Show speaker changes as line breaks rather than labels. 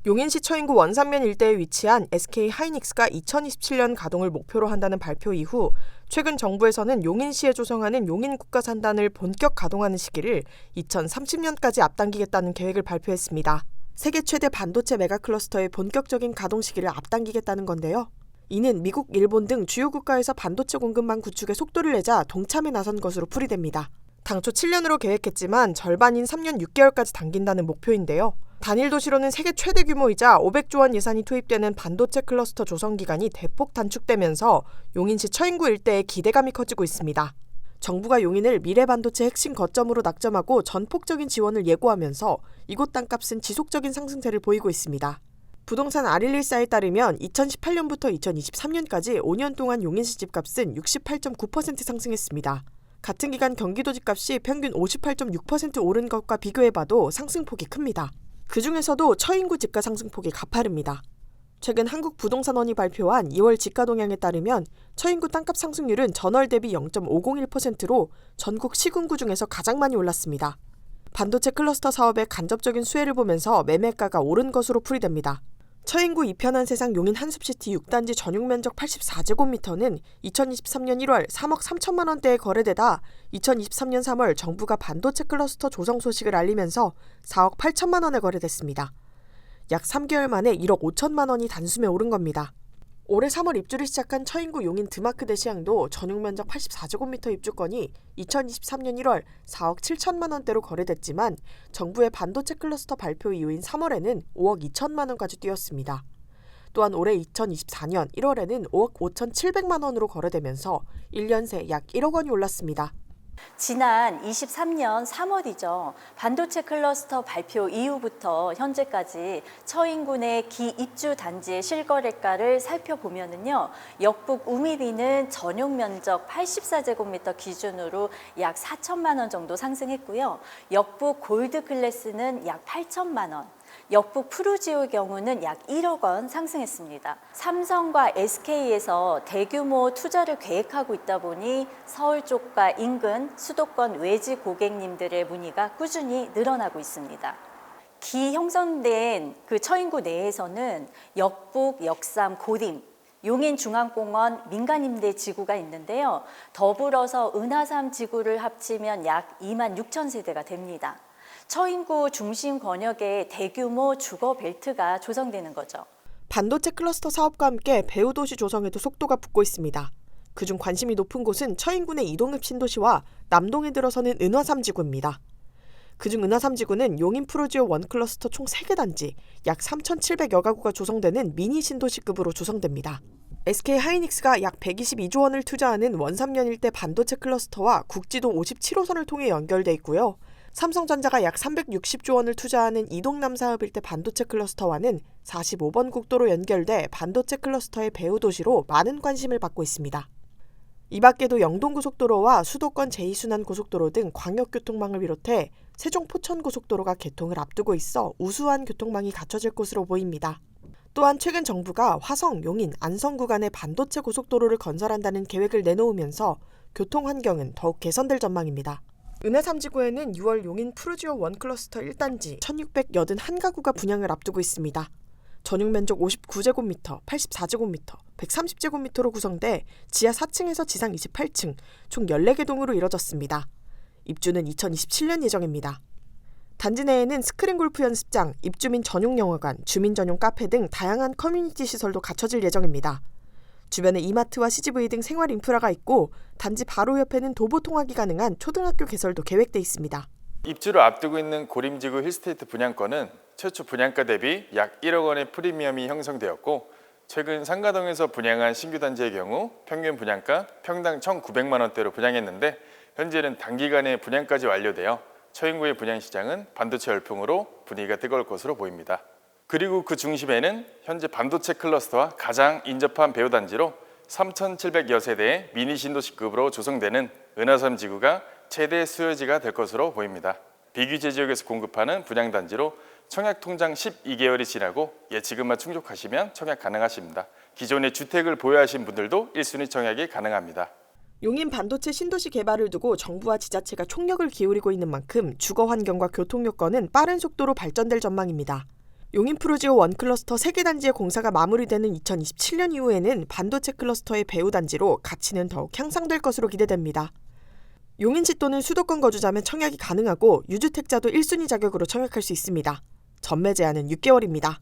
용인시 처인구 원산면 일대에 위치한 SK 하이닉스가 2027년 가동을 목표로 한다는 발표 이후 최근 정부에서는 용인시에 조성하는 용인국가산단을 본격 가동하는 시기를 2030년까지 앞당기겠다는 계획을 발표했습니다. 세계 최대 반도체 메가클러스터의 본격적인 가동 시기를 앞당기겠다는 건데요. 이는 미국, 일본 등 주요 국가에서 반도체 공급망 구축에 속도를 내자 동참에 나선 것으로 풀이됩니다. 당초 7년으로 계획했지만 절반인 3년 6개월까지 당긴다는 목표인데요. 단일 도시로는 세계 최대 규모이자 500조 원 예산이 투입되는 반도체 클러스터 조성 기간이 대폭 단축되면서 용인시 처인구 일대에 기대감이 커지고 있습니다. 정부가 용인을 미래 반도체 핵심 거점으로 낙점하고 전폭적인 지원을 예고하면서 이곳 땅값은 지속적인 상승세를 보이고 있습니다. 부동산 아릴리사에 따르면 2018년부터 2023년까지 5년 동안 용인시 집값은 68.9% 상승했습니다. 같은 기간 경기도 집값이 평균 58.6% 오른 것과 비교해봐도 상승폭이 큽니다. 그중에서도 처인구 집가 상승폭이 가파릅니다. 최근 한국부동산원이 발표한 2월 지가 동향에 따르면 처인구 땅값 상승률은 전월 대비 0.501%로 전국 시군구 중에서 가장 많이 올랐습니다. 반도체 클러스터 사업의 간접적인 수혜를 보면서 매매가가 오른 것으로 풀이됩니다. 처인구 이편한 세상 용인 한숲시티 6단지 전용면적 84제곱미터는 2023년 1월 3억 3천만 원대에 거래되다 2023년 3월 정부가 반도체 클러스터 조성 소식을 알리면서 4억 8천만 원에 거래됐습니다. 약 3개월 만에 1억 5천만 원이 단숨에 오른 겁니다. 올해 3월 입주를 시작한 처인구 용인 드마크대 시향도 전용면적 84제곱미터 입주권이 2023년 1월 4억 7천만 원대로 거래됐지만 정부의 반도체 클러스터 발표 이후인 3월에는 5억 2천만 원까지 뛰었습니다. 또한 올해 2024년 1월에는 5억 5천7백만 원으로 거래되면서 1년 새 약 1억 원이 올랐습니다.
지난 23년 3월이죠. 반도체 클러스터 발표 이후부터 현재까지 처인구 내 기입주 단지의 실거래가를 살펴보면은요. 역북 우미리는 전용 면적 84제곱미터 기준으로 약 4천만 원 정도 상승했고요. 역북 골드 클래스는 약 8천만 원. 역북 프루지오의 경우는 약 1억 원 상승했습니다. 삼성과 SK에서 대규모 투자를 계획하고 있다 보니 서울 쪽과 인근 수도권 외지 고객님들의 문의가 꾸준히 늘어나고 있습니다. 기 형성된 그 처인구 내에서는 역북, 역삼, 고림, 용인중앙공원 민간임대 지구가 있는데요. 더불어서 은하삼 지구를 합치면 약 2만 6천 세대가 됩니다. 처인구 중심 권역에 대규모 주거 벨트가 조성되는 거죠.
반도체 클러스터 사업과 함께 배후도시 조성에도 속도가 붙고 있습니다. 그중 관심이 높은 곳은 처인구 내 이동읍 신도시와 남동에 들어서는 은화3 지구입니다. 그중 은화3 지구는 용인 프로지오 원클러스터 총 3개 단지, 약 3,700여 가구가 조성되는 미니 신도시급으로 조성됩니다. SK 하이닉스가 약 122조 원을 투자하는 원산면 일대 반도체 클러스터와 국지도 57호선을 통해 연결돼 있고요. 삼성전자가 약 360조 원을 투자하는 이동남 사업 일대 반도체 클러스터와는 45번 국도로 연결돼 반도체 클러스터의 배후도시로 많은 관심을 받고 있습니다. 이 밖에도 영동고속도로와 수도권 제2순환고속도로 등 광역교통망을 비롯해 세종포천고속도로가 개통을 앞두고 있어 우수한 교통망이 갖춰질 것으로 보입니다. 또한 최근 정부가 화성, 용인, 안성 구간에 반도체 고속도로를 건설한다는 계획을 내놓으면서 교통환경은 더욱 개선될 전망입니다. 은하3지구에는 6월 용인 프루지오 원클러스터 1단지 1,681가구가 분양을 앞두고 있습니다. 전용면적 59제곱미터, 84제곱미터, 130제곱미터로 구성돼 지하 4층에서 지상 28층, 총 14개 동으로 이뤄졌습니다. 입주는 2027년 예정입니다. 단지 내에는 스크린 골프 연습장, 입주민 전용 영화관, 주민 전용 카페 등 다양한 커뮤니티 시설도 갖춰질 예정입니다. 주변에 이마트와 CGV 등 생활 인프라가 있고 단지 바로 옆에는 도보 통학이 가능한 초등학교 개설도 계획돼 있습니다.
입주를 앞두고 있는 고림지구 힐스테이트 분양권은 최초 분양가 대비 약 1억 원의 프리미엄이 형성되었고 최근 상가동에서 분양한 신규 단지의 경우 평균 분양가 평당 1,900만 원대로 분양했는데 현재는 단기간에 분양까지 완료되어 처인구의 분양시장은 반도체 열풍으로 분위기가 뜨거울 것으로 보입니다. 그리고 그 중심에는 현재 반도체 클러스터와 가장 인접한 배후단지로 3,700여 세대의 미니 신도시급으로 조성되는 은하3 지구가 최대 수요지가 될 것으로 보입니다. 비규제 지역에서 공급하는 분양단지로 청약 통장 12개월이 지나고 예치금만 충족하시면 청약 가능하십니다. 기존에 주택을 보유하신 분들도 1순위 청약이 가능합니다.
용인 반도체 신도시 개발을 두고 정부와 지자체가 총력을 기울이고 있는 만큼 주거 환경과 교통 여건은 빠른 속도로 발전될 전망입니다. 용인 프로지오 1클러스터 3개 단지의 공사가 마무리되는 2027년 이후에는 반도체 클러스터의 배후 단지로 가치는 더욱 향상될 것으로 기대됩니다. 용인시 또는 수도권 거주자면 청약이 가능하고 유주택자도 1순위 자격으로 청약할 수 있습니다. 전매 제한은 6개월입니다.